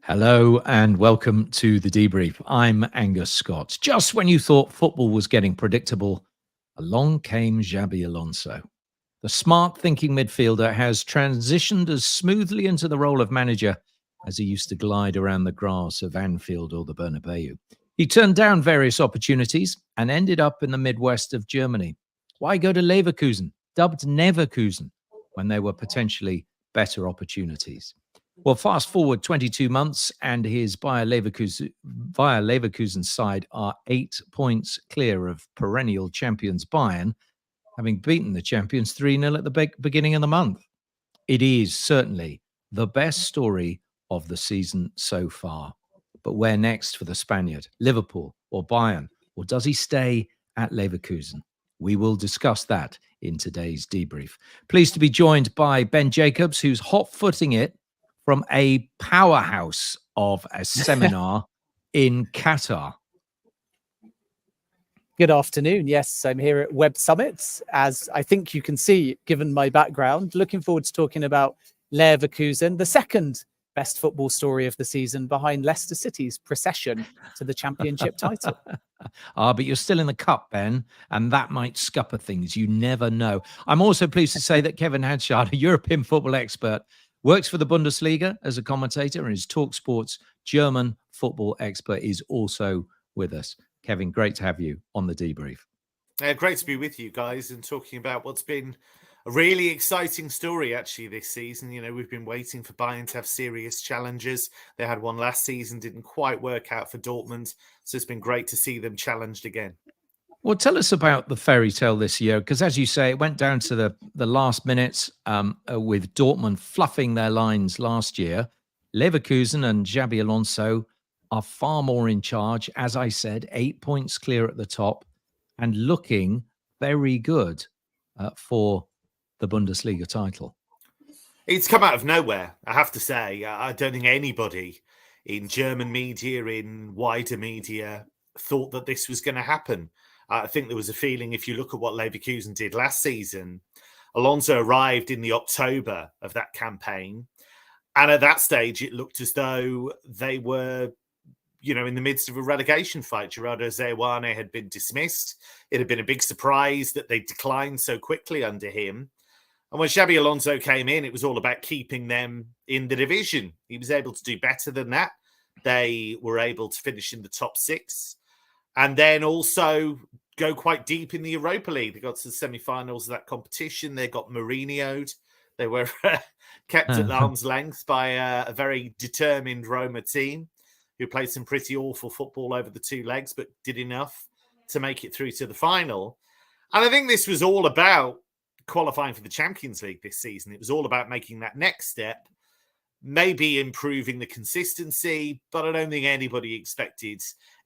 Hello and welcome to the debrief. I'm Angus Scott. Just when you thought football was getting predictable, along came Xabi Alonso. The smart thinking midfielder has transitioned as smoothly into the role of manager as he used to glide around the grass of Anfield or the Bernabeu. He turned down various opportunities and ended up in the Midwest of Germany. Why go to Leverkusen, dubbed Neverkusen, when there were potentially better opportunities? Well, fast forward 22 months and his Bayer Leverkusen side are 8 points clear of perennial champions Bayern, having beaten the champions 3-0 at the beginning of the month. It is certainly the best story of the season so far. But where next for the Spaniard? Liverpool or Bayern? Or does he stay at Leverkusen? We will discuss that in today's debrief. Pleased to be joined by Ben Jacobs, who's hot-footing it from a powerhouse of a seminar in Qatar. Good afternoon. Yes, I'm here at Web Summit, as I think you can see, given my background. Looking forward to talking about Leverkusen, the second best football story of the season behind Leicester City's procession to the championship title. But you're still in the cup, Ben, and that might scupper things. You never know. I'm also pleased to say that Kevin Hatchard, a European football expert, works for the Bundesliga as a commentator, and his TalkSport's German football expert is also with us. Kevin, great to have you on the debrief. Great to be with you guys and talking about what's been a really exciting story actually this season. You know, we've been waiting for Bayern to have serious challenges. They had one last season, didn't quite work out for Dortmund. So it's been great to see them challenged again. Well, tell us about the fairy tale this year, because as you say, it went down to the last minutes with Dortmund fluffing their lines last year. Leverkusen and Xabi Alonso are far more in charge. As I said, 8 points clear at the top and looking very good for the Bundesliga title. It's come out of nowhere, I have to say. I don't think anybody in German media, in wider media, thought that this was going to happen. I think there was a feeling, if you look at what Leverkusen did last season, Alonso arrived in the October of that campaign. And at that stage, it looked as though they were, in the midst of a relegation fight. Gerardo Seoane had been dismissed. It had been a big surprise that they declined so quickly under him. And when Xabi Alonso came in, it was all about keeping them in the division. He was able to do better than that. They were able to finish in the top 6. And then also go quite deep in the Europa League. They got to the semi-finals of that competition. They got Mourinho'd. They were kept at arm's length by a very determined Roma team who played some pretty awful football over the 2 legs, but did enough to make it through to the final. And I think this was all about qualifying for the Champions League this season. It was all about making that next step, maybe improving the consistency, but I don't think anybody expected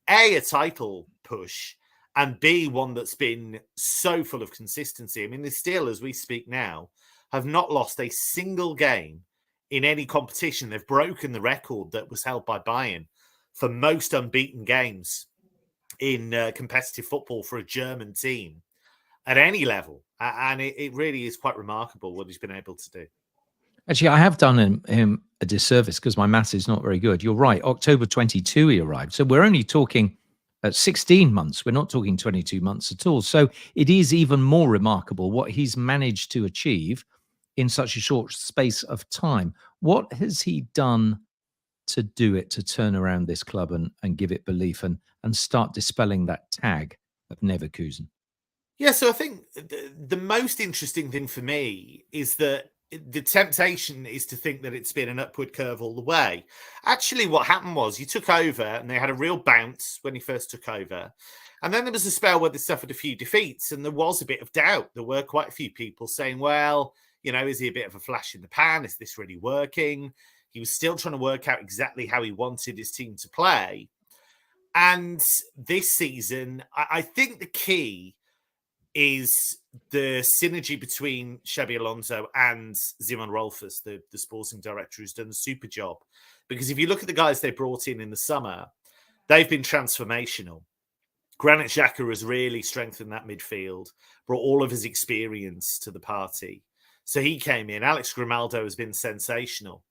A, title push, and B, one that's been so full of consistency. I mean, they still, as we speak now, have not lost a single game in any competition. They've broken the record that was held by Bayern for most unbeaten games in competitive football for a German team at any level. And it really is quite remarkable what he's been able to do. Actually, I have done him a disservice because my maths is not very good. You're right. October 22, he arrived. So we're only talking 16 months. We're not talking 22 months at all. So it is even more remarkable what he's managed to achieve in such a short space of time. What has he done to do it, to turn around this club and give it belief and start dispelling that tag of Leverkusen? Yeah, so I think the most interesting thing for me is that the temptation is to think that it's been an upward curve all the way. Actually, what happened was he took over and they had a real bounce when he first took over. And then there was a spell where they suffered a few defeats and there was a bit of doubt. There were quite a few people saying, well, is he a bit of a flash in the pan? Is this really working? He was still trying to work out exactly how he wanted his team to play. And this season, I think the key is the synergy between Xabi Alonso and Simon Rolfes, the sporting director, who's done a super job. Because if you look at the guys they brought in the summer, they've been transformational. Granit Xhaka has really strengthened that midfield, brought all of his experience to the party. So he came in. Alex Grimaldo has been sensational.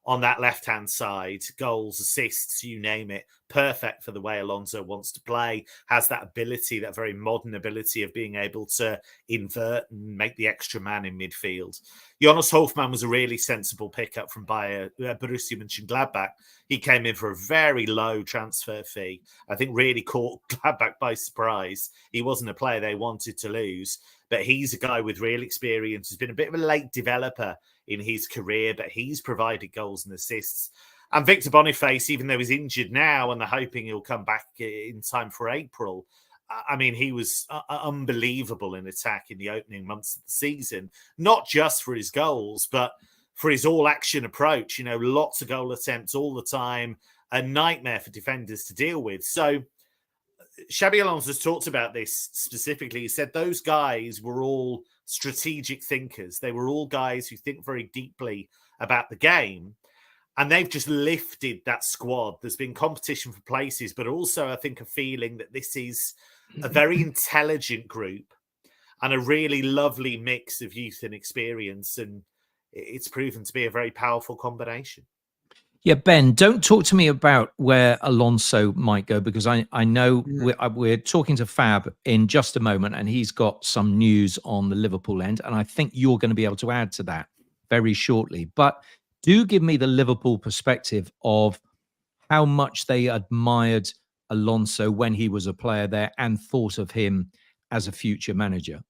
on that left-hand side, goals, assists, you name it, perfect for the way Alonso wants to play, has that ability, that very modern ability of being able to invert and make the extra man in midfield. Jonas Hofmann was a really sensible pickup from Bayer, Borussia Mönchengladbach. He came in for a very low transfer fee. I think really caught Gladbach by surprise. He wasn't a player they wanted to lose, but he's a guy with real experience. He's been a bit of a late developer in his career, but he's provided goals and assists. And Victor Boniface, even though he's injured now and they're hoping he'll come back in time for April, I mean, he was unbelievable in attack in the opening months of the season, not just for his goals, but for his all-action approach. You know, lots of goal attempts all the time, a nightmare for defenders to deal with. So Xabi Alonso's talked about this specifically. He said those guys were all strategic thinkers. They were all guys who think very deeply about the game. And they've just lifted that squad. There's been competition for places, but also I think a feeling that this is a very intelligent group and a really lovely mix of youth and experience. And it's proven to be a very powerful combination. Yeah, Ben, don't talk to me about where Alonso might go, because I know we're talking to Fab in just a moment, and he's got some news on the Liverpool end, and I think you're going to be able to add to that very shortly. But do give me the Liverpool perspective of how much they admired Alonso when he was a player there and thought of him as a future manager.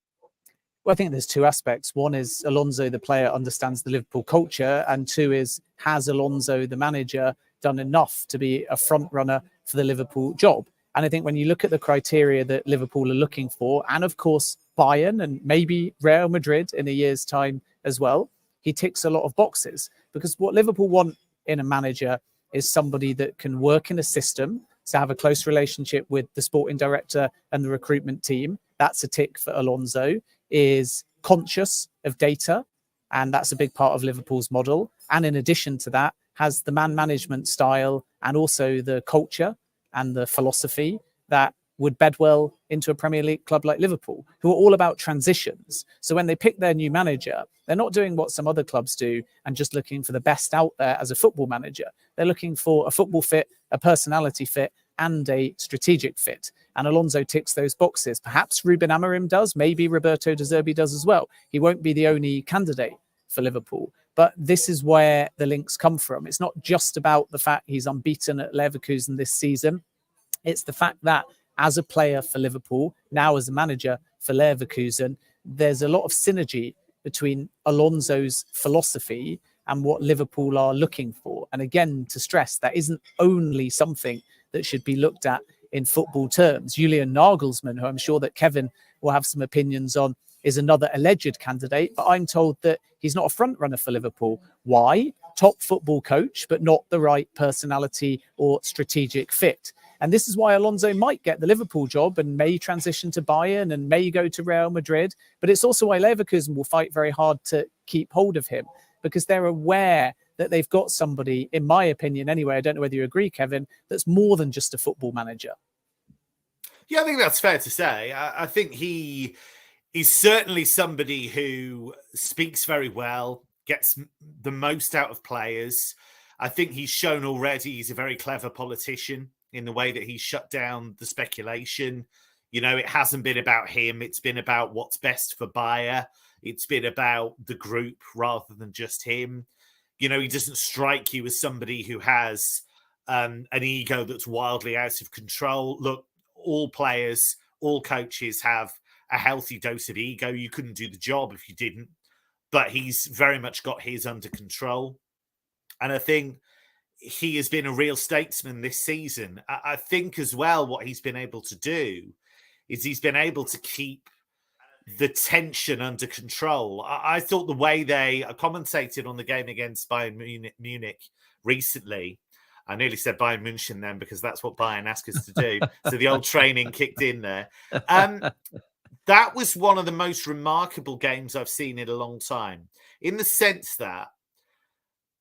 Well, I think there's two aspects. One is Alonso, the player, understands the Liverpool culture. And two is, has Alonso, the manager, done enough to be a front runner for the Liverpool job? And I think when you look at the criteria that Liverpool are looking for, and of course, Bayern and maybe Real Madrid in a year's time as well, he ticks a lot of boxes. Because what Liverpool want in a manager is somebody that can work in a system, to have a close relationship with the sporting director and the recruitment team. That's a tick for Alonso. Is conscious of data, and that's a big part of Liverpool's model. And in addition to that, has the man management style and also the culture and the philosophy that would bed well into a Premier League club like Liverpool, who are all about transitions. So when they pick their new manager, they're not doing what some other clubs do and just looking for the best out there as a football manager. They're looking for a football fit, a personality fit, and a strategic fit. And Alonso ticks those boxes. Perhaps Ruben Amorim does, maybe Roberto De Zerbi does as well. He won't be the only candidate for Liverpool. But this is where the links come from. It's not just about the fact he's unbeaten at Leverkusen this season. It's the fact that as a player for Liverpool, now as a manager for Leverkusen, there's a lot of synergy between Alonso's philosophy and what Liverpool are looking for. And again, to stress, that isn't only something that should be looked at in football terms. Julian Nagelsmann, who I'm sure that Kevin will have some opinions on, is another alleged candidate, but I'm told that he's not a front runner for Liverpool. Why? Top football coach, but not the right personality or strategic fit. And this is why Alonso might get the Liverpool job and may transition to Bayern and may go to Real Madrid. But it's also why Leverkusen will fight very hard to keep hold of him, because they're aware that they've got somebody, in my opinion anyway, I don't know whether you agree, Kevin, that's more than just a football manager. Yeah, I think that's fair to say. I think he is certainly somebody who speaks very well, gets the most out of players. I think he's shown already he's a very clever politician in the way that he's shut down the speculation. You know, it hasn't been about him. It's been about what's best for Bayer. It's been about the group rather than just him. You know, he doesn't strike you as somebody who has an ego that's wildly out of control. Look, all players, all coaches have a healthy dose of ego. You couldn't do the job if you didn't. But he's very much got his under control. And I think he has been a real statesman this season. I think as well what he's been able to do is he's been able to keep the tension under control. I thought the way they commentated on the game against Bayern Munich recently, I nearly said Bayern München then because that's what Bayern asked us to do. So the old training kicked in there. That was one of the most remarkable games I've seen in a long time, in the sense that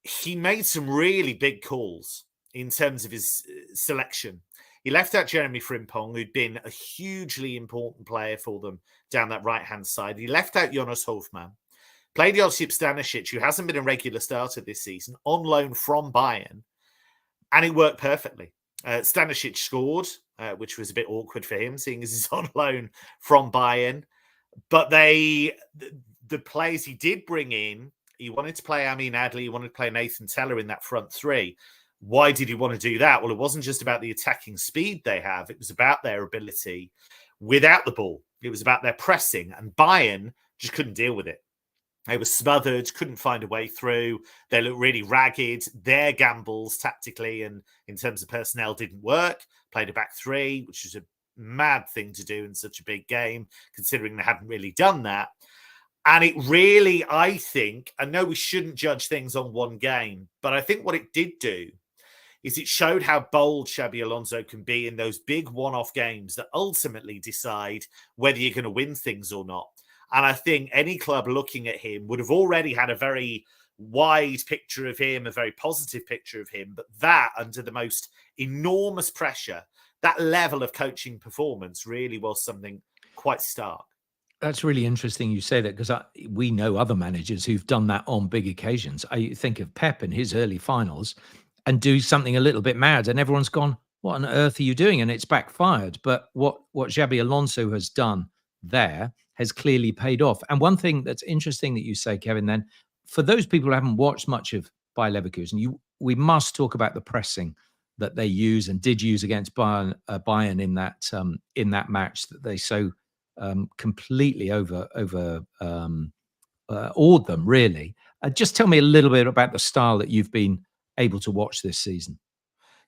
he made some really big calls in terms of his selection. He left out Jeremy Frimpong, who'd been a hugely important player for them down that right-hand side. He left out Jonas Hofmann, played Josip Stanisic, who hasn't been a regular starter this season, on loan from Bayern, and it worked perfectly. Stanisic scored, which was a bit awkward for him, seeing as he's on loan from Bayern. But the players he did bring in, he wanted to play Amin Adli, he wanted to play Nathan Teller in that front three. Why did he want to do that? Well, it wasn't just about the attacking speed they have. It was about their ability without the ball. It was about their pressing, and Bayern just couldn't deal with it. They were smothered, couldn't find a way through. They looked really ragged. Their gambles tactically and in terms of personnel didn't work. Played a back three, which is a mad thing to do in such a big game, considering they hadn't really done that. And it really, I think, I know we shouldn't judge things on one game, but I think what it did do is it showed how bold Xabi Alonso can be in those big one-off games that ultimately decide whether you're going to win things or not. And I think any club looking at him would have already had a very wide picture of him, a very positive picture of him. But that, under the most enormous pressure, that level of coaching performance really was something quite stark. That's really interesting you say that, because we know other managers who've done that on big occasions. I think of Pep in his early finals and do something a little bit mad, and everyone's gone, what on earth are you doing? And it's backfired. But what Xabi Alonso has done there has clearly paid off. And one thing that's interesting that you say, Kevin, then, for those people who haven't watched much of Bayer Leverkusen, we must talk about the pressing that they use and did use against Bayern in that match that they so completely awed them, really. Just tell me a little bit about the style that you've been able to watch this season.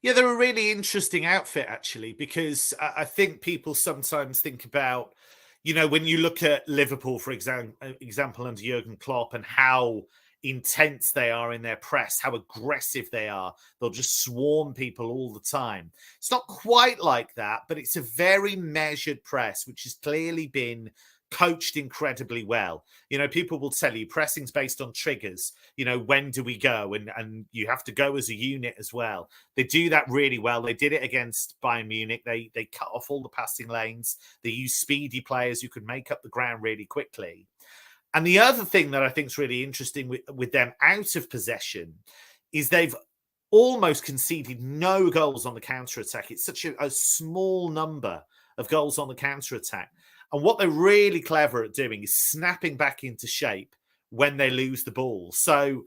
Yeah, they're a really interesting outfit, actually, because I think people sometimes think about, when you look at Liverpool, for example, under Jurgen Klopp, and how intense they are in their press, how aggressive they are. They'll just swarm people all the time. It's not quite like that, but it's a very measured press, which has clearly been coached incredibly well. People will tell you pressing's based on triggers. When do we go? And you have to go as a unit as well. They do that really well. They did it against Bayern Munich. They cut off all the passing lanes. They use speedy players who could make up the ground really quickly. And the other thing that I think is really interesting with them out of possession is they've almost conceded no goals on the counter-attack. It's such a small number of goals on the counter-attack. And what they're really clever at doing is snapping back into shape when they lose the ball. So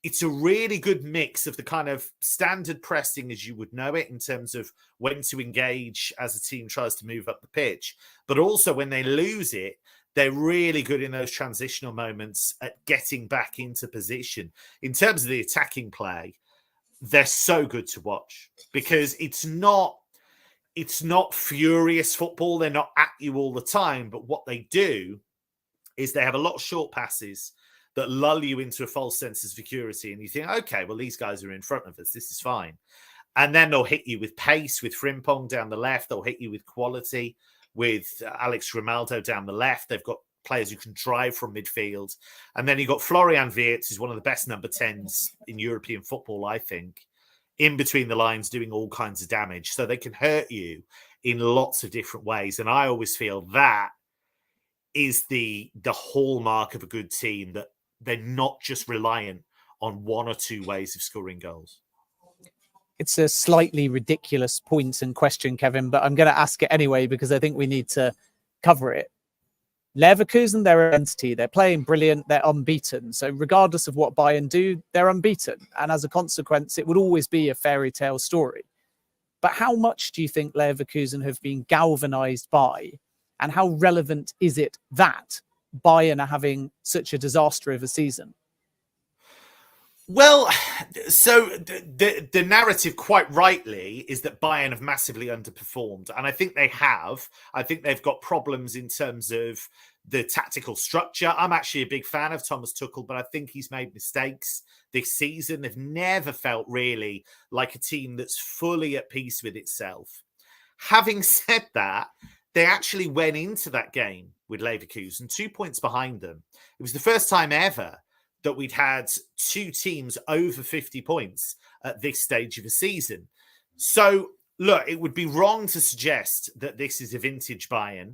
it's a really good mix of the kind of standard pressing as you would know it in terms of when to engage as a team tries to move up the pitch. But also when they lose it, they're really good in those transitional moments at getting back into position. In terms of the attacking play, they're so good to watch because it's not furious football. They're not at you all the time. But what they do is they have a lot of short passes that lull you into a false sense of security. And you think, okay, well, these guys are in front of us. This is fine. And then they'll hit you with pace, with Frimpong down the left. They'll hit you with quality, with Alex Grimaldo down the left. They've got players who can drive from midfield. And then you've got Florian Wirtz, who's one of the best number 10s in European football, I think, in between the lines doing all kinds of damage. So they can hurt you in lots of different ways. And I always feel that is the hallmark of a good team, that they're not just reliant on one or two ways of scoring goals. It's a slightly ridiculous point and question, Kevin, but I'm going to ask it anyway because I think we need to cover it. Leverkusen, they're an entity. They're playing brilliant. They're unbeaten. So regardless of what Bayern do, they're unbeaten. And as a consequence, it would always be a fairy tale story. But how much do you think Leverkusen have been galvanized by? And how relevant is it that Bayern are having such a disaster of a season? Well, so the narrative, quite rightly, is that Bayern have massively underperformed. And I think they have. I think they've got problems in terms of the tactical structure. I'm actually a big fan of Thomas Tuchel, but I think he's made mistakes this season. They've never felt really like a team that's fully at peace with itself. Having said that, they actually went into that game with Leverkusen 2 points behind them. It was the first time ever that we'd had two teams over 50 points at this stage of a season. So, look, it would be wrong to suggest that this is a vintage Bayern.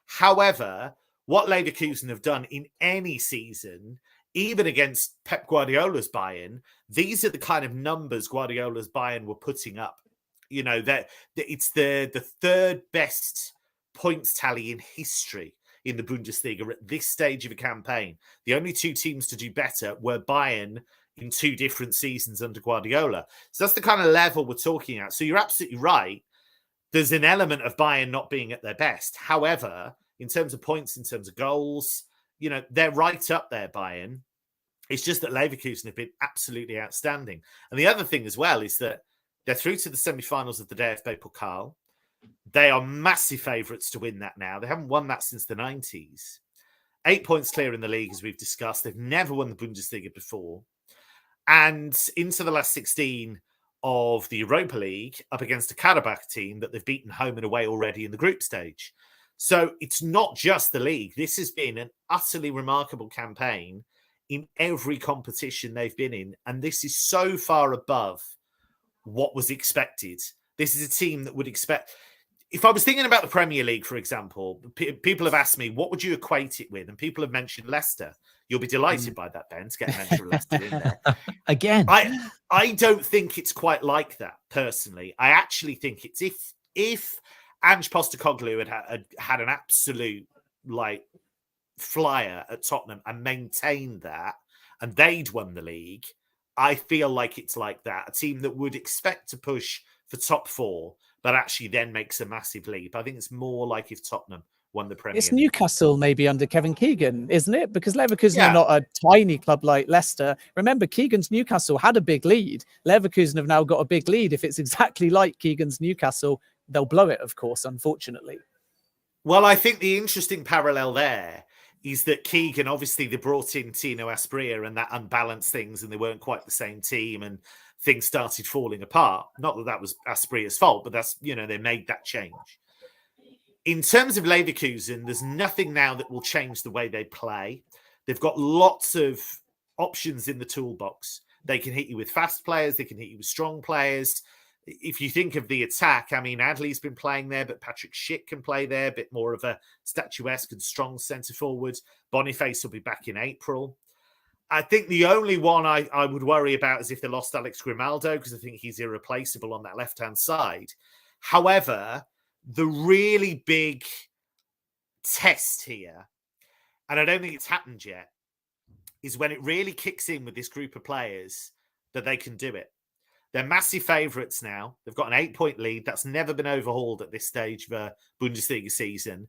However, what Leverkusen have done in any season even against Pep Guardiola's Bayern, these are the kind of numbers Guardiola's Bayern were putting up. You know, that it's the third best points tally in history in the Bundesliga at this stage of a campaign. The only two teams to do better were Bayern in two different seasons under Guardiola. So that's the kind of level we're talking at. So you're absolutely right. There's an element of Bayern not being at their best. However, in terms of points, in terms of goals, you know, they're right up there, Bayern. It's just that Leverkusen have been absolutely outstanding. And the other thing as well is that they're through to the semi-finals of the DFB Pokal. They are massive favourites to win that now. They haven't won that since the 90s. 8 points clear in the league, as we've discussed. They've never won the Bundesliga before. And into the last 16 of the Europa League, up against a Karabakh team that they've beaten home and away already in the group stage. So it's not just the league. This has been an utterly remarkable campaign in every competition they've been in. And this is so far above what was expected. This is a team that would expect... If I was thinking about the Premier League, for example, people have asked me, what would you equate it with? And people have mentioned Leicester. You'll be delighted by that, Ben, to get a mention of Leicester in there. Again. I don't think it's quite like that, personally. I actually think it's if Ange Postecoglou had an absolute, like, flyer at Tottenham and maintained that, and they'd won the league, I feel like it's like that. A team that would expect to push for top four, but actually then makes a massive leap. I think it's more like if Tottenham won the Premier League. It's Newcastle maybe under Kevin Keegan, isn't it? Because Leverkusen are not a tiny club like Leicester. Remember, Keegan's Newcastle had a big lead. Leverkusen have now got a big lead. If it's exactly like Keegan's Newcastle, they'll blow it, of course, unfortunately. Well, I think the interesting parallel there is that Keegan, obviously, they brought in Tino Asprilla and that unbalanced things, and they weren't quite the same team, and things started falling apart. Not that that was Asprilla's fault, but that's, you know, they made that change. In terms of Leverkusen, there's nothing now that will change the way they play. They've got lots of options in the toolbox. They can hit you with fast players. They can hit you with strong players. If you think of the attack, I mean, Adley's been playing there, but Patrick Schick can play there, a bit more of a statuesque and strong centre forward. Boniface will be back in April. I think the only one I would worry about is if they lost Alex Grimaldo, because I think he's irreplaceable on that left-hand side. However, the really big test here, and I don't think it's happened yet, is when it really kicks in with this group of players that they can do it. They're massive favourites now. They've got an 8-point lead. That's never been overhauled at this stage of a Bundesliga season.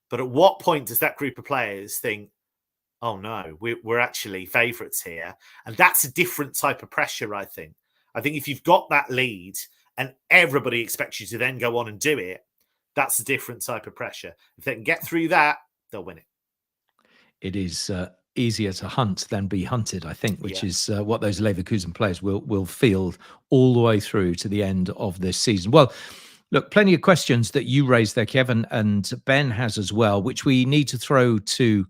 But at what point does that group of players think, oh no, we're actually favourites here? And that's a different type of pressure, I think. I think if you've got that lead and everybody expects you to then go on and do it, that's a different type of pressure. If they can get through that, they'll win it. It is easier to hunt than be hunted, I think, which is what those Leverkusen players will feel all the way through to the end of this season. Well, look, plenty of questions that you raised there, Kevin, and Ben has as well, which we need to throw to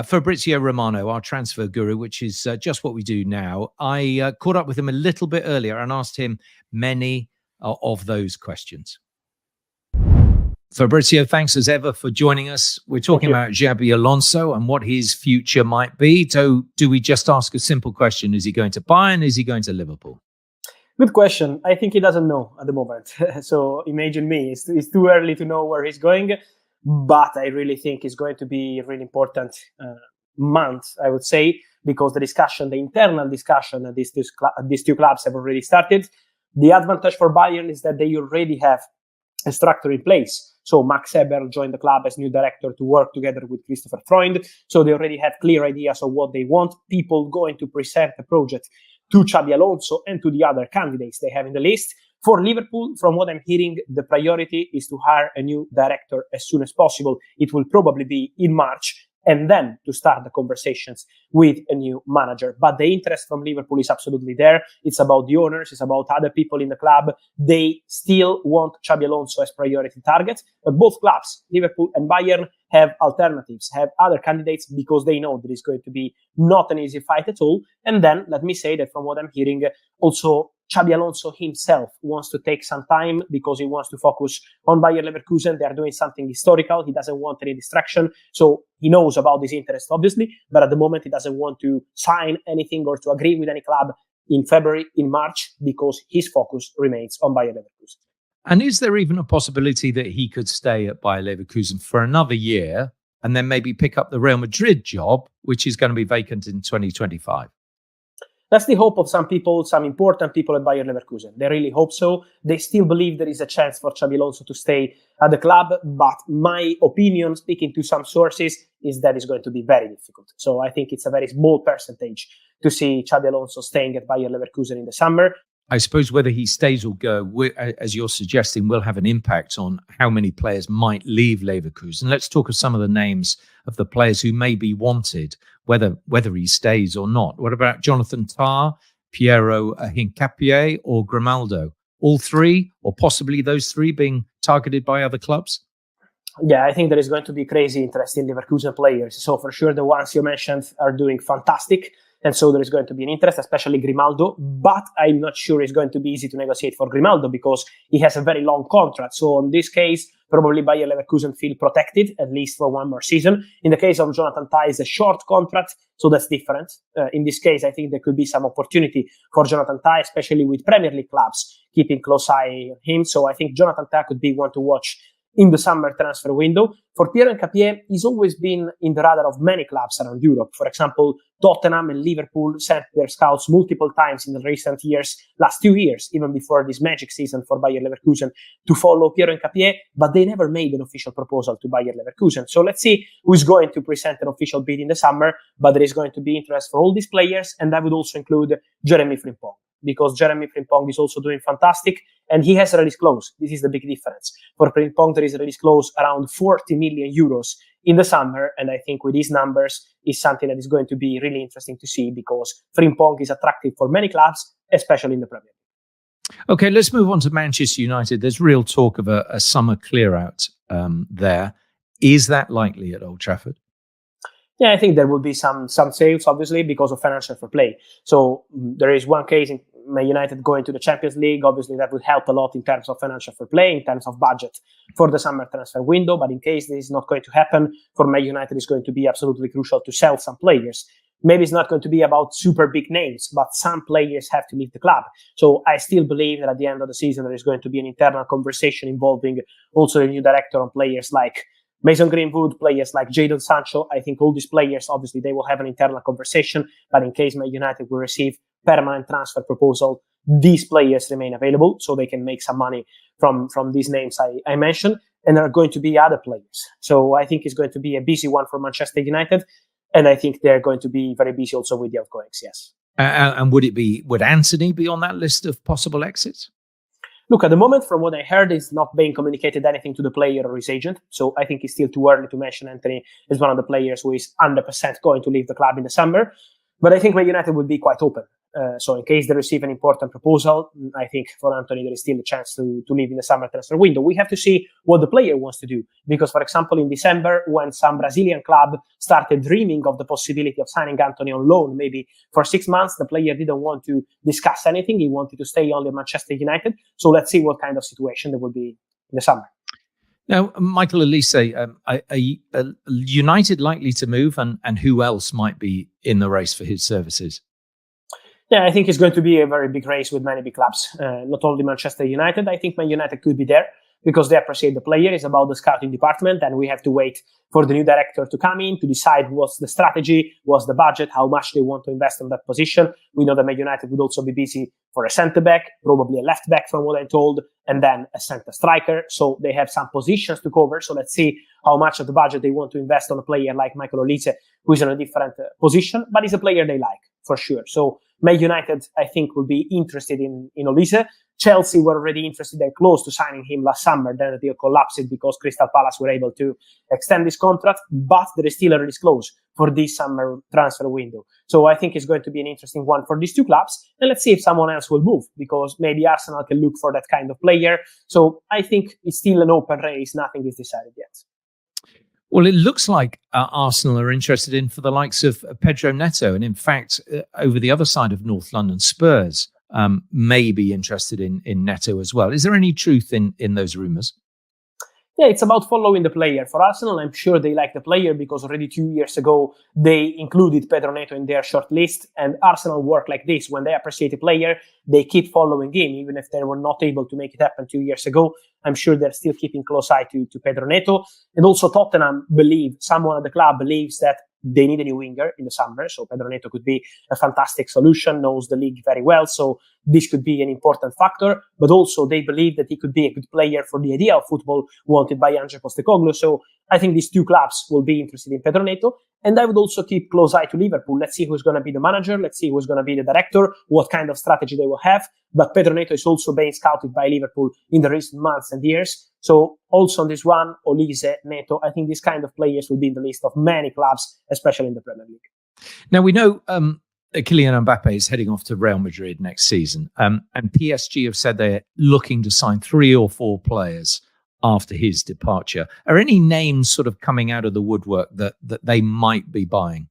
Fabrizio Romano, our transfer guru, which is just what we do now. I caught up with him a little bit earlier and asked him many of those questions. Fabrizio, thanks as ever for joining us. We're talking about Xabi Alonso and what his future might be. So do we just ask a simple question? Is he going to Bayern? Is he going to Liverpool? Good question. I think he doesn't know at the moment. So imagine me. It's too early to know where he's going. But I really think it's going to be a really important month, I would say, because the internal discussion that these two clubs have already started. The advantage for Bayern is that they already have a structure in place. So Max Eberl joined the club as new director to work together with Christopher Freund. So they already have clear ideas of what they want. People going to present the project to Xabi Alonso and to the other candidates they have in the list. For Liverpool, from what I'm hearing, the priority is to hire a new director as soon as possible. It will probably be in March, and then to start the conversations with a new manager. But the interest from Liverpool is absolutely there. It's about the owners. It's about other people in the club. They still want Xabi Alonso as priority target. But both clubs, Liverpool and Bayern, have alternatives, have other candidates, because they know that it's going to be not an easy fight at all. And then let me say that from what I'm hearing, also Xabi Alonso himself wants to take some time because he wants to focus on Bayer Leverkusen. They are doing something historical. He doesn't want any distraction. So he knows about this interest, obviously, but at the moment he doesn't want to sign anything or to agree with any club in February, in March, because his focus remains on Bayer Leverkusen. And is there even a possibility that he could stay at Bayer Leverkusen for another year and then maybe pick up the Real Madrid job, which is going to be vacant in 2025? That's the hope of some people, some important people at Bayer Leverkusen. They really hope so. They still believe there is a chance for Xabi Alonso to stay at the club. But my opinion, speaking to some sources, is that it's going to be very difficult. So I think it's a very small percentage to see Xabi Alonso staying at Bayer Leverkusen in the summer. I suppose whether he stays or go, as you're suggesting, will have an impact on how many players might leave Leverkusen. Let's talk of some of the names of the players who may be wanted, whether he stays or not. What about Jonathan Tah, Piero Hincapié, or Grimaldo? All three, or possibly those three, being targeted by other clubs? Yeah, I think there is going to be crazy interest in Leverkusen players. So for sure, the ones you mentioned are doing fantastic. And so there is going to be an interest, especially Grimaldo. But I'm not sure it's going to be easy to negotiate for Grimaldo because he has a very long contract. So in this case, probably Bayer Leverkusen feel protected, at least for one more season. In the case of Jonathan Tah, it's a short contract, so that's different. In this case, I think there could be some opportunity for Jonathan Tah, especially with Premier League clubs keeping close eye on him. So I think Jonathan Tah could be one to watch in the summer transfer window. For Piero Hincapié, he's always been in the radar of many clubs around Europe. For example, Tottenham and Liverpool sent their scouts multiple times in the recent years, last 2 years, even before this magic season for Bayer Leverkusen, to follow Piero Hincapié, but they never made an official proposal to Bayer Leverkusen. So let's see who's going to present an official bid in the summer, but there is going to be interest for all these players, and that would also include Jeremy Frimpong, because Jeremy Frimpong is also doing fantastic, and he has a release clause. This is the big difference. For Frimpong, there is a release clause around 40 million euros in the summer, and I think with these numbers is something that is going to be really interesting to see because Frimpong is attractive for many clubs, especially in the Premier League. Okay, let's move on to Manchester United. There's real talk of a summer clear-out there. Is that likely at Old Trafford? Yeah, I think there will be some sales, obviously, because of financial fair play. So there is one case in Man United going to the Champions League. Obviously, that would help a lot in terms of financial fair play, in terms of budget for the summer transfer window. But in case this is not going to happen, for Man United, it's going to be absolutely crucial to sell some players. Maybe it's not going to be about super big names, but some players have to leave the club. So I still believe that at the end of the season, there is going to be an internal conversation involving also the new director on players like Mason Greenwood, players like Jadon Sancho. I think all these players, obviously, they will have an internal conversation. But in case Man United will receive permanent transfer proposal, these players remain available so they can make some money from these names I mentioned. And there are going to be other players. So I think it's going to be a busy one for Manchester United. And I think they're going to be very busy also with the outgoings, yes. And would Anthony be on that list of possible exits? Look, at the moment, from what I heard, it's not being communicated anything to the player or his agent. So I think it's still too early to mention Anthony as one of the players who is 100% going to leave the club in the summer. But I think Man United would be quite open. So in case they receive an important proposal, I think for Anthony, there is still a chance to leave in the summer transfer window. We have to see what the player wants to do. Because, for example, in December, when some Brazilian club started dreaming of the possibility of signing Anthony on loan, maybe for 6 months, the player didn't want to discuss anything. He wanted to stay only at Manchester United. So let's see what kind of situation there will be in the summer. Now, Michael Elise, are United likely to move, and who else might be in the race for his services? Yeah, I think it's going to be a very big race with many big clubs, not only Manchester United. I think Man United could be there because they appreciate the player. It's about the scouting department, and we have to wait for the new director to come in to decide what's the strategy, what's the budget, how much they want to invest in that position. We know that Man United would also be busy for a centre-back, probably a left-back from what I'm told, and then a centre striker. So they have some positions to cover. So let's see how much of the budget they want to invest on a player like Michael Olise, who is in a different position, but he's a player they like, for sure. So Man United, I think, will be interested in Olise. Chelsea were already interested and close to signing him last summer. Then the deal collapsed because Crystal Palace were able to extend his contract, but there is still a release clause for this summer transfer window. So I think it's going to be an interesting one for these two clubs. And let's see if someone else will move, because maybe Arsenal can look for that kind of player. So I think it's still an open race. Nothing is decided yet. Well, it looks like Arsenal are interested in for the likes of Pedro Neto. And in fact, over the other side of North London, Spurs may be interested in Neto as well. Is there any truth in those rumours? Yeah, it's about following the player. For Arsenal, I'm sure they like the player because already 2 years ago, they included Pedro Neto in their short list. And Arsenal work like this. When they appreciate a player, they keep following him, even if they were not able to make it happen 2 years ago. I'm sure they're still keeping close eye to Pedro Neto. And also Tottenham someone at the club believes that they need a new winger in the summer. So Pedro Neto could be a fantastic solution, knows the league very well. So this could be an important factor. But also they believe that he could be a good player for the idea of football wanted by Ange Postecoglou. So I think these two clubs will be interested in Pedro Neto. And I would also keep close eye to Liverpool. Let's see who's going to be the manager. Let's see who's going to be the director, what kind of strategy they will have. But Pedro Neto is also being scouted by Liverpool in the recent months and years. So also on this one, Olise, Neto, I think these kind of players will be in the list of many clubs, especially in the Premier League. Now, we know Kylian Mbappe is heading off to Real Madrid next season. And PSG have said they're looking to sign 3 or 4 players after his departure. Are any names sort of coming out of the woodwork that they might be buying?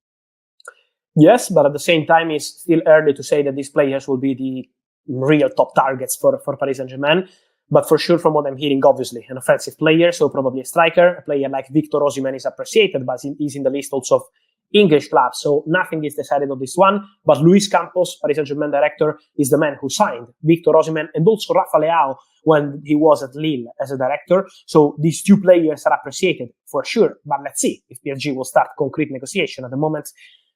Yes, but at the same time, it's still early to say that these players will be the real top targets for Paris Saint-Germain. But for sure, from what I'm hearing, obviously, an offensive player, so probably a striker. A player like Victor Osimhen is appreciated, but he's in the list also of English clubs. So nothing is decided on this one. But Luis Campos, Paris Saint-Germain director, is the man who signed Victor Osimhen and also Rafa Leao when he was at Lille as a director. So these 2 players are appreciated for sure. But let's see if PSG will start concrete negotiation. At the moment,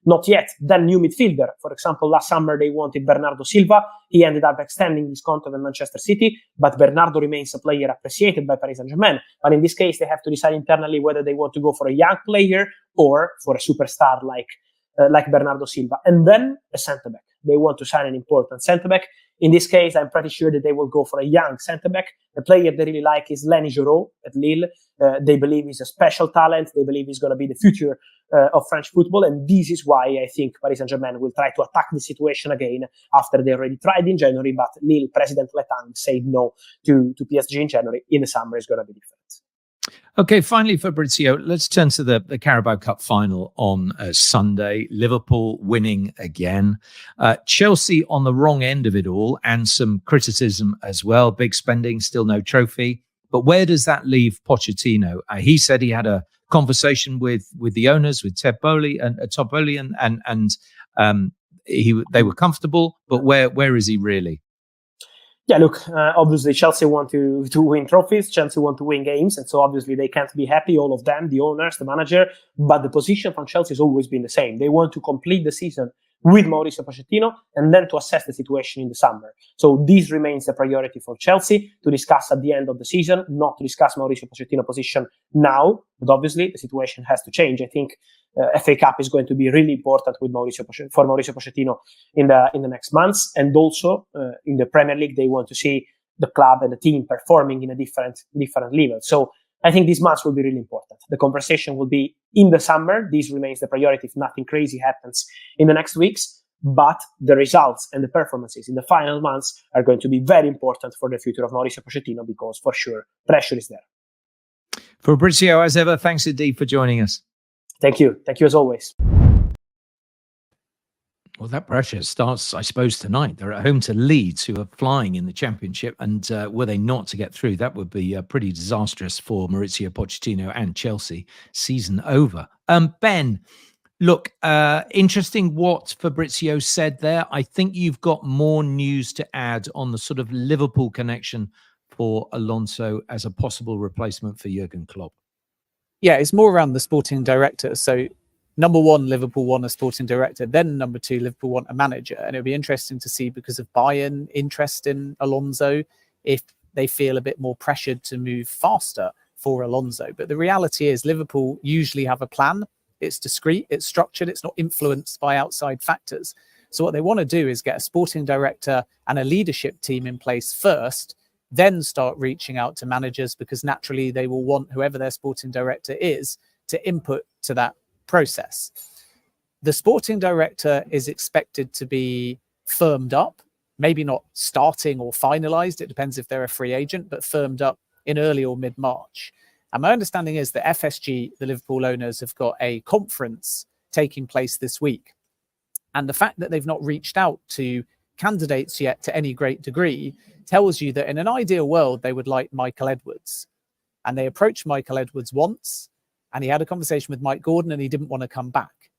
not yet. Then new midfielder. For example, last summer they wanted Bernardo Silva. He ended up extending his contract at Manchester City, but Bernardo remains a player appreciated by Paris Saint-Germain. But in this case, they have to decide internally whether they want to go for a young player or for a superstar like Bernardo Silva. And then a centre-back. They want to sign an important centre-back. In this case, I'm pretty sure that they will go for a young centre-back. The player they really like is Lenny Giroud at Lille. They believe he's a special talent. They believe he's going to be the future of French football. And this is why I think Paris Saint-Germain will try to attack the situation again after they already tried in January. But Lille president Letang said no to PSG in January. In the summer, it's going to be different. Okay, finally, Fabrizio, let's turn to the Carabao Cup final on Sunday. Liverpool winning again. Chelsea on the wrong end of it all, and some criticism as well. Big spending, still no trophy. But where does that leave Pochettino? He said he had a conversation with the owners, with Todd Bowley and they were comfortable. But where is he really? Yeah, look, obviously Chelsea want to win trophies, Chelsea want to win games, and so obviously they can't be happy, all of them, the owners, the manager, but the position from Chelsea has always been the same. They want to complete the season with Mauricio Pochettino and then to assess the situation in the summer. So this remains the priority for Chelsea to discuss at the end of the season, not to discuss Mauricio Pochettino position now, but obviously the situation has to change. I think FA Cup is going to be really important with Mauricio Pochettino in the next months, and also in the Premier League they want to see the club and the team performing in a different level. So I think this months will be really important. The conversation will be in the summer. This remains the priority if nothing crazy happens in the next weeks. But the results and the performances in the final months are going to be very important for the future of Mauricio Pochettino because for sure pressure is there. Fabrizio, as ever, thanks indeed for joining us. Thank you. Thank you as always. Well, that pressure starts, I suppose, tonight. They're at home to Leeds, who are flying in the Championship. And were they not to get through, that would be pretty disastrous for Mauricio Pochettino and Chelsea. Season over. Ben, look, interesting what Fabrizio said there. I think you've got more news to add on the sort of Liverpool connection for Alonso as a possible replacement for Jurgen Klopp. Yeah, it's more around the sporting director. So number one, Liverpool want a sporting director. Then number two, Liverpool want a manager. And it'll be interesting to see, because of Bayern interest in Alonso, if they feel a bit more pressured to move faster for Alonso. But the reality is Liverpool usually have a plan. It's discreet, it's structured, it's not influenced by outside factors. So what they want to do is get a sporting director and a leadership team in place first, then start reaching out to managers, because naturally they will want whoever their sporting director is to input to that process. The sporting director is expected to be firmed up, maybe not starting or finalized. It depends if they're a free agent, but firmed up in early or mid-March. And my understanding is that FSG, the Liverpool owners, have got a conference taking place this week. And the fact that they've not reached out to candidates yet to any great degree, tells you that in an ideal world, they would like Michael Edwards. And they approached Michael Edwards once, and he had a conversation with Mike Gordon, and he didn't want to come back.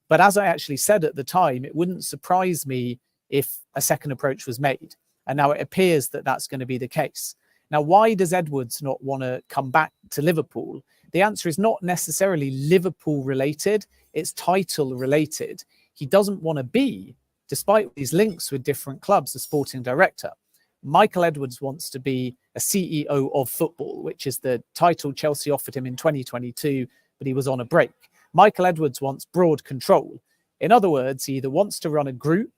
But as I actually said at the time, it wouldn't surprise me if a second approach was made. And now it appears that that's going to be the case. Now, why does Edwards not want to come back to Liverpool? The answer is not necessarily Liverpool related. It's title related. He doesn't want to be, despite these links with different clubs, a sporting director. Michael Edwards wants to be a CEO of football, which is the title Chelsea offered him in 2022, but he was on a break. Michael Edwards wants broad control. In other words, he either wants to run a group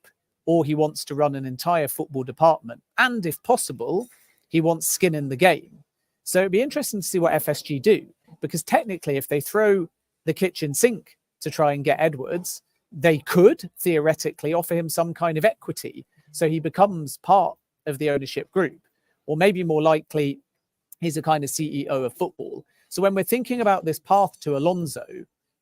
or he wants to run an entire football department. And if possible, he wants skin in the game. So it'd be interesting to see what FSG do, because technically, if they throw the kitchen sink to try and get Edwards, they could theoretically offer him some kind of equity. So he becomes part of the ownership group, or maybe more likely, he's a kind of CEO of football. So when we're thinking about this path to Alonso,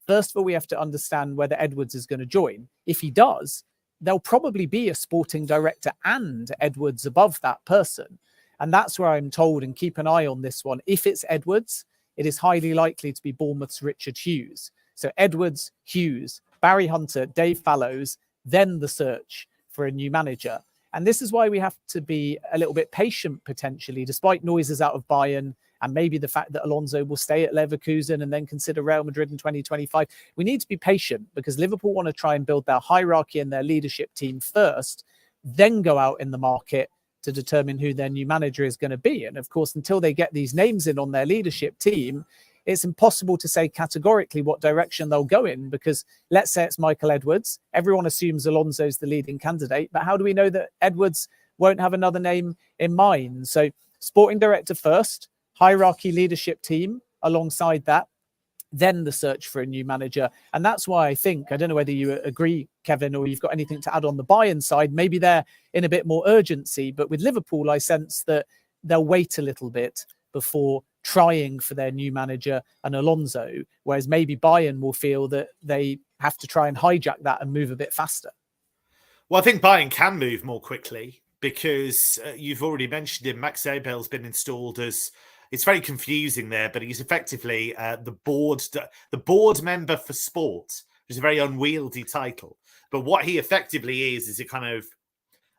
first of all, we have to understand whether Edwards is going to join. If he does, there'll probably be a sporting director and Edwards above that person. And that's where I'm told, and keep an eye on this one, if it's Edwards, it is highly likely to be Bournemouth's Richard Hughes. So Edwards, Hughes, Barry Hunter, Dave Fallows, then the search for a new manager. And this is why we have to be a little bit patient, potentially, despite noises out of Bayern and maybe the fact that Alonso will stay at Leverkusen and then consider Real Madrid in 2025. We need to be patient because Liverpool want to try and build their hierarchy and their leadership team first, then go out in the market to determine who their new manager is going to be. And of course, until they get these names in on their leadership team, it's impossible to say categorically what direction they'll go in, because let's say it's Michael Edwards. Everyone assumes Alonso's the leading candidate, but how do we know that Edwards won't have another name in mind? So sporting director first, hierarchy leadership team alongside that, then the search for a new manager. And that's why I think, I don't know whether you agree, Kevin, or you've got anything to add on the Bayern side, maybe they're in a bit more urgency, but with Liverpool, I sense that they'll wait a little bit before trying for their new manager and Alonso, whereas maybe Bayern will feel that they have to try and hijack that and move a bit faster. Well, I think Bayern can move more quickly because you've already mentioned him. Max Eberl's been installed as, it's very confusing there, but he's effectively the board member for sport, which is a very unwieldy title. But what he effectively is a kind of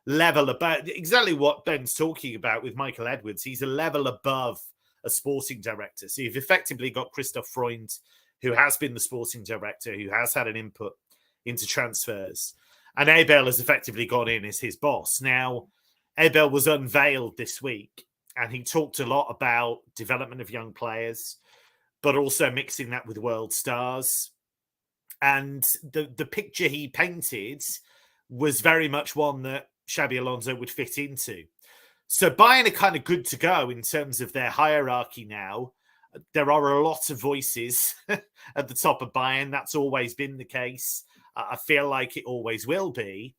level above, exactly what Ben's talking about with Michael Edwards. He's a level above a sporting director. So you've effectively got Christoph Freund, who has been the sporting director, who has had an input into transfers. And Abel has effectively gone in as his boss. Now, Abel was unveiled this week, and he talked a lot about development of young players, but also mixing that with world stars. And the picture he painted was very much one that Xabi Alonso would fit into. So Bayern are kind of good to go in terms of their hierarchy now. There are a lot of voices at the top of Bayern. That's always been the case. I feel like it always will be.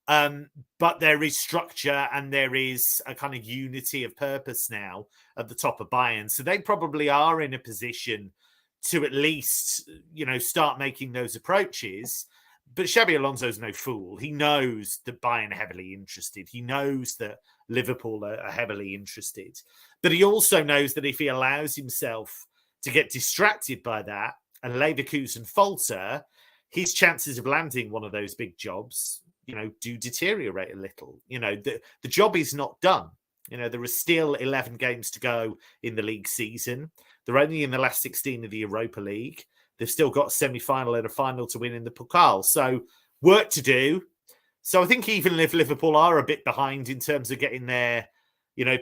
But there is structure and there is a kind of unity of purpose now at the top of Bayern. So they probably are in a position to at least, start making those approaches. But Xabi Alonso's no fool. He knows that Bayern are heavily interested. He knows that Liverpool are heavily interested. But he also knows that if he allows himself to get distracted by that and Levekusen falter, his chances of landing one of those big jobs, do deteriorate a little. The job is not done. There are still 11 games to go in the league season. They're only in the last 16 of the Europa League. They've still got a semi-final and a final to win in the Pokal. So work to do. So I think even if Liverpool are a bit behind in terms of getting their,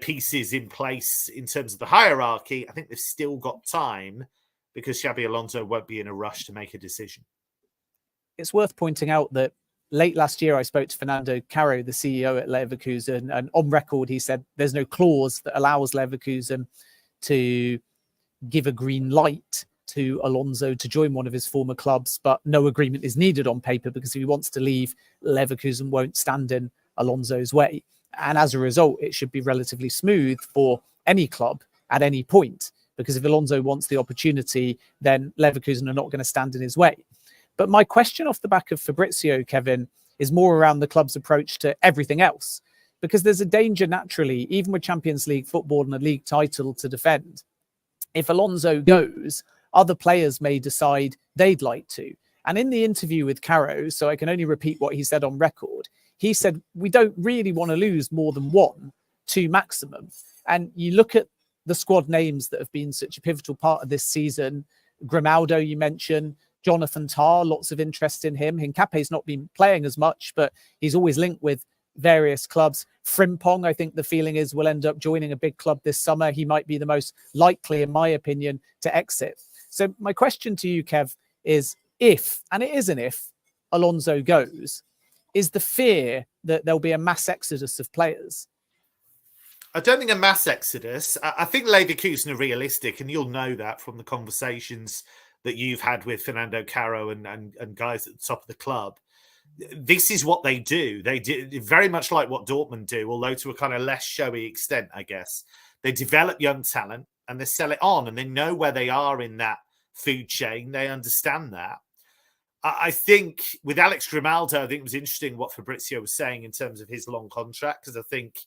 pieces in place in terms of the hierarchy, I think they've still got time because Xabi Alonso won't be in a rush to make a decision. It's worth pointing out that late last year, I spoke to Fernando Caro, the CEO at Leverkusen, and on record, he said there's no clause that allows Leverkusen to give a green light to Alonso to join one of his former clubs, but no agreement is needed on paper because if he wants to leave, Leverkusen won't stand in Alonso's way. And as a result, it should be relatively smooth for any club at any point, because if Alonso wants the opportunity, then Leverkusen are not going to stand in his way. But my question off the back of Fabrizio, Kevin, is more around the club's approach to everything else. Because there's a danger naturally, even with Champions League football and a league title to defend, if Alonso goes, other players may decide they'd like to. And in the interview with Caro, so I can only repeat what he said on record, he said, we don't really want to lose more than 1-2 maximum. And you look at the squad names that have been such a pivotal part of this season. Grimaldo, you mentioned, Jonathan Tah, lots of interest in him. Hincape's not been playing as much, but he's always linked with various clubs. Frimpong, I think the feeling is, will end up joining a big club this summer. He might be the most likely, in my opinion, to exit. So my question to you, Kev, is if, and it is an if, Alonso goes, is the fear that there'll be a mass exodus of players? I don't think a mass exodus. I think Leverkusen are realistic, and you'll know that from the conversations that you've had with Fernando Caro and guys at the top of the club. This is what they do. They do very much like what Dortmund do, although to a kind of less showy extent, I guess. They develop young talent and they sell it on, and they know where they are in that food chain. They understand that. I think with Alex Grimaldo, I think it was interesting what Fabrizio was saying in terms of his long contract, because I think,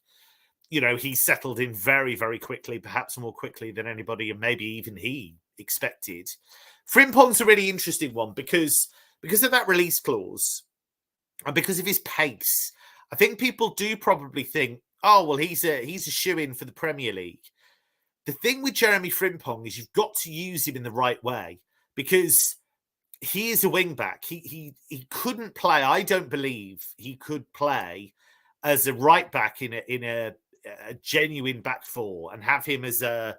you know, he settled in very, very quickly, perhaps more quickly than anybody and maybe even he expected. Frimpong's a really interesting one because of that release clause and because of his pace. I think people do probably think, oh, well, he's a shoo-in for the Premier League. The thing with Jeremy Frimpong is you've got to use him in the right way, because he is a wing-back. He couldn't play. I don't believe he could play as a right-back in a genuine back four and have him as a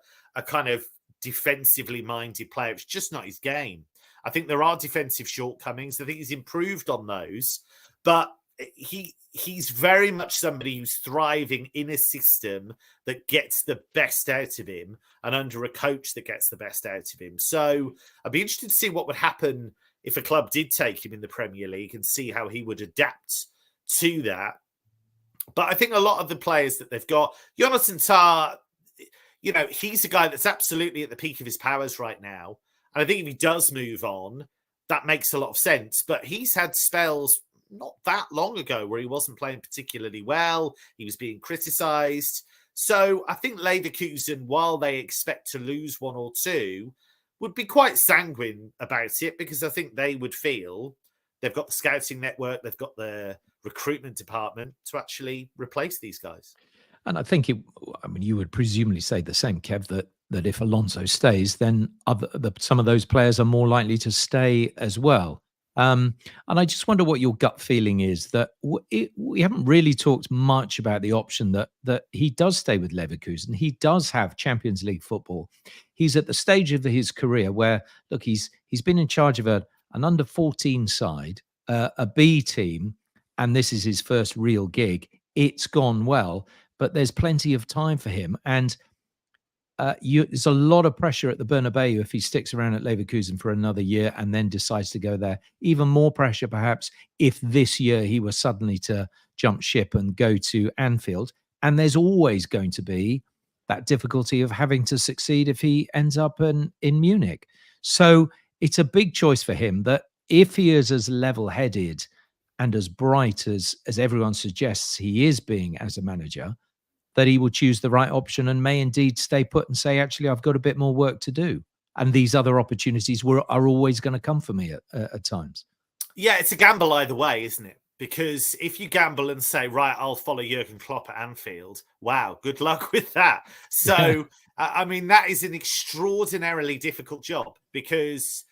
kind of defensively minded player. It's just not his game. I think there are defensive shortcomings. I think he's improved on those, but he's very much somebody who's thriving in a system that gets the best out of him and under a coach that gets the best out of him. So I'd be interested to see what would happen if a club did take him in the Premier League and see how he would adapt to that. But I think a lot of the players that they've got, Jonathan Tah, you know, he's a guy that's absolutely at the peak of his powers right now. And I think if he does move on, that makes a lot of sense. But he's had spells not that long ago where he wasn't playing particularly well. He was being criticised. So I think Leverkusen, while they expect to lose 1 or 2, would be quite sanguine about it, because I think they would feel they've got the scouting network, they've got the recruitment department to actually replace these guys. And I think you would presumably say the same, Kev, that if Alonso stays, then some of those players are more likely to stay as well. And I just wonder what your gut feeling is that we haven't really talked much about the option that he does stay with Leverkusen. He does have Champions League football. He's at the stage of his career where, look, he's been in charge of an under 14 side, a B team, and this is his first real gig. It's gone well, but there's plenty of time for him. And there's a lot of pressure at the Bernabeu if he sticks around at Leverkusen for another year and then decides to go there. Even more pressure, perhaps, if this year he were suddenly to jump ship and go to Anfield. And there's always going to be that difficulty of having to succeed if he ends up in Munich. So it's a big choice for him that if he is as level-headed and as bright as everyone suggests he is being as a manager, that he will choose the right option and may indeed stay put and say, actually, I've got a bit more work to do. And these other opportunities are always going to come for me at times. Yeah, it's a gamble either way, isn't it? Because if you gamble and say, right, I'll follow Jurgen Klopp at Anfield, wow, good luck with that. So, I mean, that is an extraordinarily difficult job, because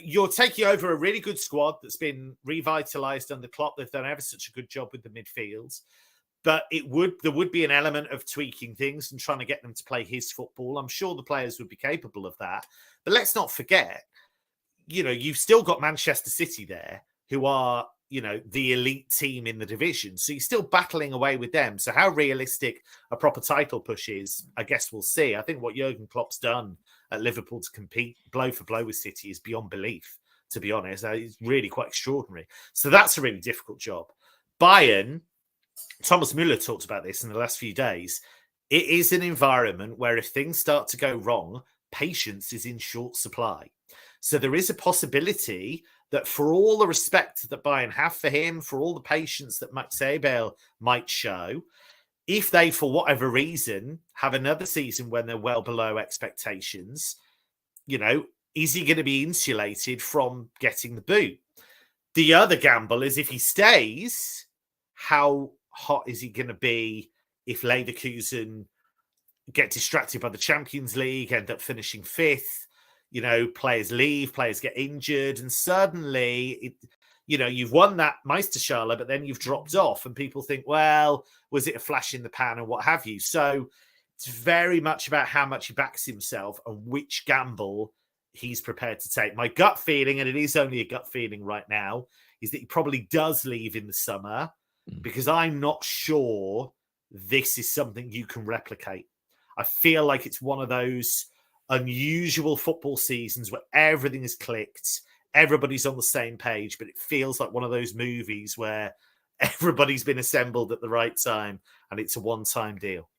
you're taking over a really good squad that's been revitalised under Klopp. They've done ever such a good job with the midfield. But there would be an element of tweaking things and trying to get them to play his football. I'm sure the players would be capable of that. But let's not forget, you know, you've still got Manchester City there, who are, you know, the elite team in the division. So you're still battling away with them. So how realistic a proper title push is, I guess we'll see. I think what Jurgen Klopp's done at Liverpool to compete blow for blow with City is beyond belief, to be honest. It's really quite extraordinary. So that's a really difficult job. Bayern, Thomas Müller talked about this in the last few days. It is an environment where if things start to go wrong, patience is in short supply. So there is a possibility that for all the respect that Bayern have for him, for all the patience that Max Eberl might show, if they, for whatever reason, have another season when they're well below expectations, is he going to be insulated from getting the boot? The other gamble is if he stays, how hot is he going to be if Leverkusen get distracted by the Champions League, end up finishing 5th, players leave, players get injured, and suddenly, you've won that Meisterschale, but then you've dropped off and people think, well, was it a flash in the pan and what have you? So it's very much about how much he backs himself and which gamble he's prepared to take. My gut feeling, and it is only a gut feeling right now, is that he probably does leave in the summer because I'm not sure this is something you can replicate. I feel like it's one of those unusual football seasons where everything is clicked, everybody's on the same page, but it feels like one of those movies where everybody's been assembled at the right time and it's a one-time deal.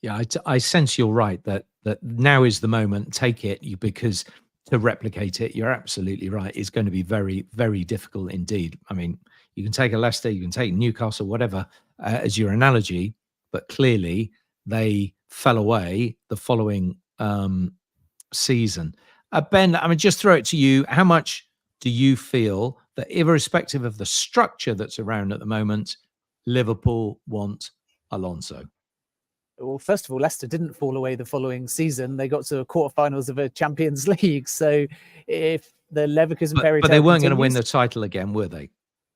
Yeah, I sense you're right that now is the moment. Take it, because to replicate it, you're absolutely right. It's going to be very, very difficult indeed. I mean, you can take a Leicester, you can take Newcastle, whatever, as your analogy, but clearly they fell away the following season. Ben, I mean, just throw it to you. How much do you feel that, irrespective of the structure that's around at the moment, Liverpool want Alonso? Well, first of all, Leicester didn't fall away the following season. They got to the quarterfinals of a Champions League. So if the Leverkusen fairy tale but they weren't going to win continues, the title again, were they?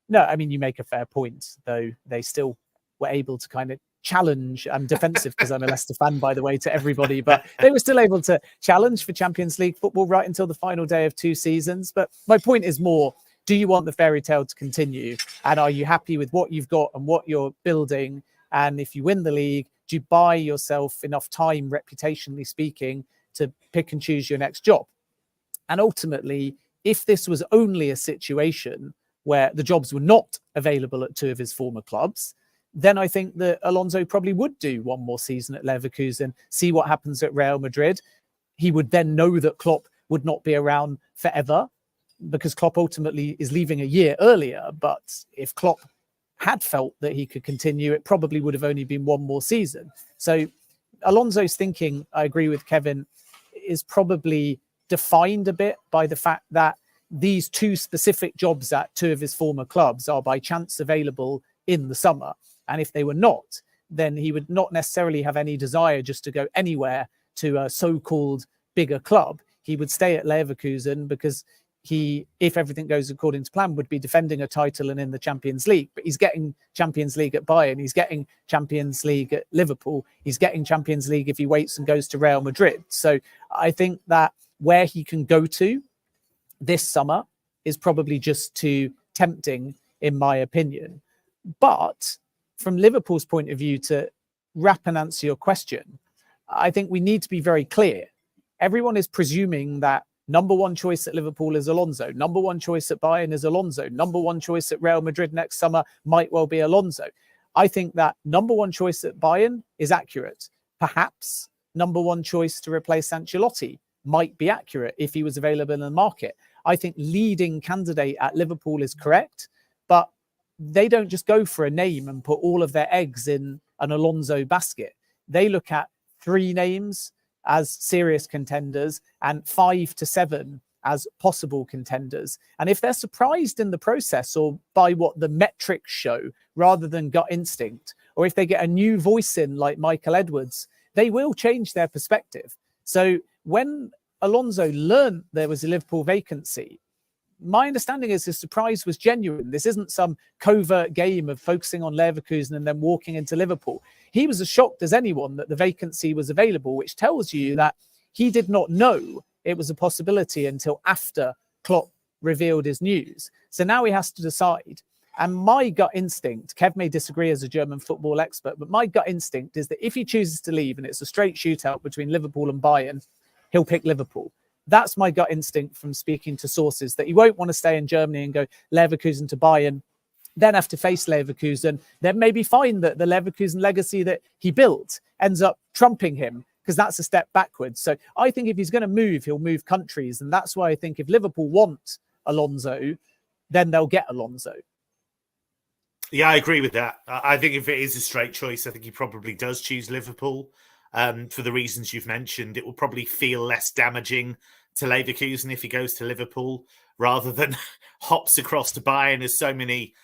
No, I mean, you make a fair point, though. They still were able to kind of challenge. I'm defensive because I'm a Leicester fan, by the way, to everybody, but they were still able to challenge for Champions League football right until the final day of 2 seasons. But my point is more, do you want the fairy tale to continue? And are you happy with what you've got and what you're building? And if you win the league, do you buy yourself enough time, reputationally speaking, to pick and choose your next job? And ultimately, if this was only a situation where the jobs were not available at 2 of his former clubs, then I think that Alonso probably would do one more season at Leverkusen, see what happens at Real Madrid. He would then know that Klopp would not be around forever because Klopp ultimately is leaving a year earlier. But if Klopp had felt that he could continue, it probably would have only been one more season. So Alonso's thinking, I agree with Kevin, is probably defined a bit by the fact that these 2 specific jobs at 2 of his former clubs are by chance available in the summer. And if they were not, then he would not necessarily have any desire just to go anywhere to a so-called bigger club. He would stay at Leverkusen because he, if everything goes according to plan, would be defending a title and in the Champions League. But he's getting Champions League at Bayern. He's getting Champions League at Liverpool. He's getting Champions League if he waits and goes to Real Madrid. So I think that where he can go to this summer is probably just too tempting, in my opinion. But from Liverpool's point of view, to wrap and answer your question, I think we need to be very clear. Everyone is presuming that number 1 choice at Liverpool is Alonso. Number 1 choice at Bayern is Alonso. Number 1 choice at Real Madrid next summer might well be Alonso. I think that number 1 choice at Bayern is accurate. Perhaps number 1 choice to replace Ancelotti might be accurate if he was available in the market. I think leading candidate at Liverpool is correct, but they don't just go for a name and put all of their eggs in an Alonso basket. They look at 3 names as serious contenders and 5 to 7 as possible contenders. And if they're surprised in the process or by what the metrics show rather than gut instinct, or if they get a new voice in like Michael Edwards, they will change their perspective. So when Alonso learned there was a Liverpool vacancy, my understanding is his surprise was genuine. This isn't some covert game of focusing on Leverkusen and then walking into Liverpool. He was as shocked as anyone that the vacancy was available, which tells you that he did not know it was a possibility until after Klopp revealed his news. So now he has to decide. And my gut instinct, Kev may disagree as a German football expert, but my gut instinct is that if he chooses to leave and it's a straight shootout between Liverpool and Bayern, he'll pick Liverpool. That's my gut instinct from speaking to sources, that he won't want to stay in Germany and go Leverkusen to Bayern, then have to face Leverkusen, then maybe find that the Leverkusen legacy that he built ends up trumping him, because that's a step backwards. So I think if he's going to move, he'll move countries. And that's why I think if Liverpool want Alonso, then they'll get Alonso. Yeah, I agree with that. I think if it is a straight choice, I think he probably does choose Liverpool for the reasons you've mentioned. It will probably feel less damaging to Leverkusen if he goes to Liverpool rather than hops across to Bayern, as so many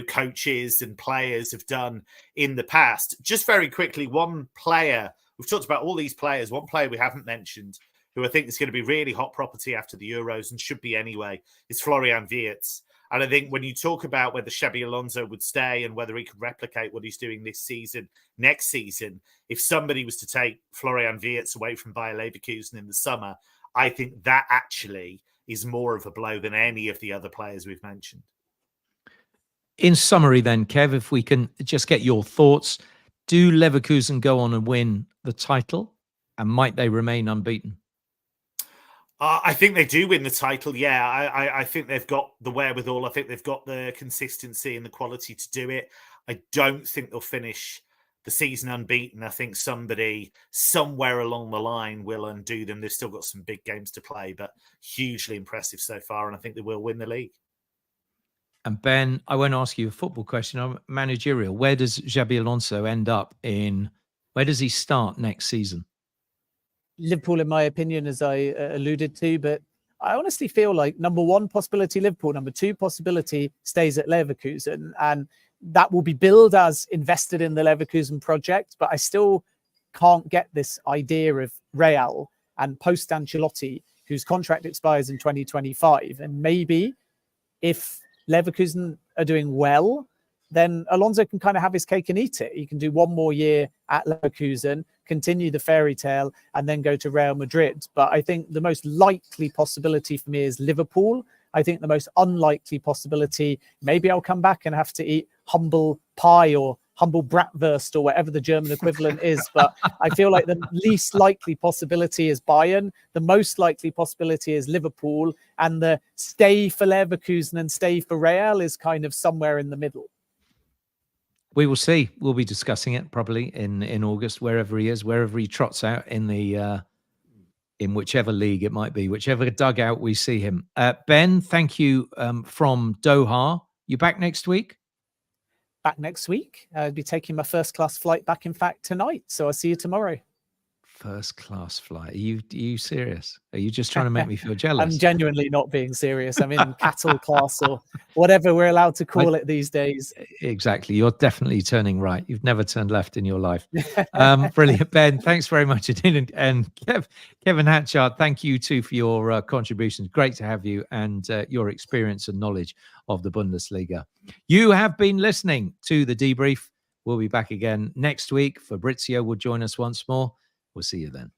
coaches and players have done in the past. Just very quickly, one player, we've talked about all these players, one player we haven't mentioned who I think is going to be really hot property after the Euros and should be anyway, is Florian Wirtz. And I think when you talk about whether Xabi Alonso would stay and whether he could replicate what he's doing this season, next season, if somebody was to take Florian Wirtz away from Bayer Leverkusen in the summer, I think that actually is more of a blow than any of the other players we've mentioned. In summary then, Kev, if we can just get your thoughts, do Leverkusen go on and win the title, and might they remain unbeaten? I think they do win the title. Yeah, I think they've got the wherewithal. I think they've got the consistency and the quality to do it. I don't think they'll finish the season unbeaten. I think somebody somewhere along the line will undo them. They've still got some big games to play, but hugely impressive so far. And I think they will win the league. And Ben, I won't ask you a football question. I'm managerial. Where does Xabi Alonso end up where does he start next season? Liverpool, in my opinion, as I alluded to, but I honestly feel like number one possibility Liverpool, number two possibility stays at Leverkusen, and that will be billed as invested in the Leverkusen project. But I still can't get this idea of Real and post Ancelotti, whose contract expires in 2025, and maybe if Leverkusen are doing well, then Alonso can kind of have his cake and eat it. He can do one more year at Leverkusen, continue the fairy tale, and then go to Real Madrid. But I think the most likely possibility for me is Liverpool. I think the most unlikely possibility, maybe I'll come back and have to eat humble pie or humble bratwurst or whatever the German equivalent is. But I feel like the least likely possibility is Bayern. The most likely possibility is Liverpool. And the stay for Leverkusen and stay for Real is kind of somewhere in the middle. We will see. We'll be discussing it probably in August, wherever he is, wherever he trots out in whichever league it might be, whichever dugout we see him. Ben, thank you from Doha. You back next week? Back next week. I'll be taking my first class flight back, in fact, tonight. So I'll see you tomorrow. First class flight. Are you serious? Are you just trying to make me feel jealous? I'm genuinely not being serious. I'm in cattle class or whatever we're allowed to call it these days. Exactly. You're definitely turning right. You've never turned left in your life. Brilliant. Ben, thanks very much indeed. And Kevin Hatchard, thank you too for your contributions. Great to have you and your experience and knowledge of the Bundesliga. You have been listening to The Debrief. We'll be back again next week. Fabrizio will join us once more. We'll see you then.